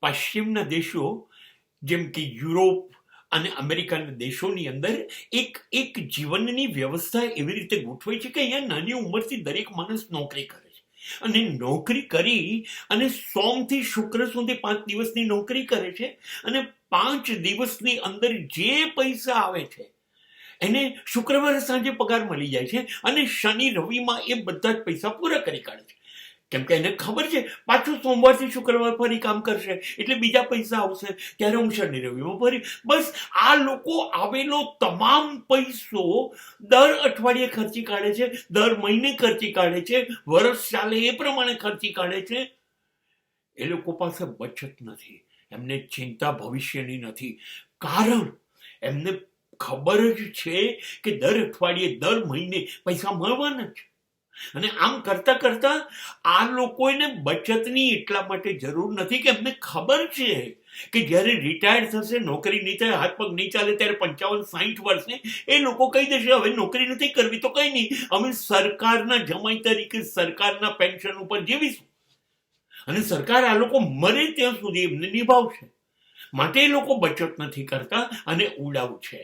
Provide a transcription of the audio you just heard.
પશ્ચિમના દેશો જેમ કે યુરોપ અને અમેરિકાના દેશોની અંદર એક જીવનની વ્યવસ્થા એવી રીતે ગોઠવાઈ છે કે અહીંયા નાની ઉંમરથી દરેક માણસ નોકરી કરે છે, અને નોકરી કરી અને સોમથી શુક્ર સુધી 5 દિવસની નોકરી કરે છે, અને 5 દિવસની અંદર જે પૈસા આવે છે એને શુક્રવારે સાંજે પગાર મળી જાય છે, અને શનિ રવિમાં એ બધા જ પૈસા પૂરા કરી કાઢે છે. કેમ કે એને ખબર છે પાછું સોમવારથી શુક્રવાર ફરી કામ કરશે એટલે બીજા પૈસા આવશે, ત્યારે હું શનિ રવિમાં ફરી બસ આ લોકો આવેલો તમામ પૈસો દર અઠવાડિયે ખર્ચી કાઢે છે, દર મહિને ખર્ચી કાઢે છે, વર્ષ ચાલે એ પ્રમાણે ખર્ચી કાઢે છે. એ લોકો પાસે બચત નથી, એમને ચિંતા ભવિષ્યની નથી, કારણ એમને ખબર જ છે કે દર અઠવાડિયે દર મહિને પૈસા મળવાના છે. અને આમ કરતા કરતા આ લોકોને બચતની એટલા માટે જરૂર નથી કે એમને ખબર છે કે જ્યારે રિટાયર થશે, નોકરી નહીં થાય, હાથ પગ નહીં ચાલે, ત્યારે 55-60 વર્ષે એ લોકો કહી દેશે હવે નોકરી નથી કરવી તો કઈ નહીં, અમે સરકારના જમાઈ તરીકે સરકારના પેન્શન ઉપર જીવીશું, અને સરકાર આ લોકો મરે ત્યાં સુધી એમને નિભાવશે. માટે એ લોકો બચત નથી કરતા અને ઉડાવ છે.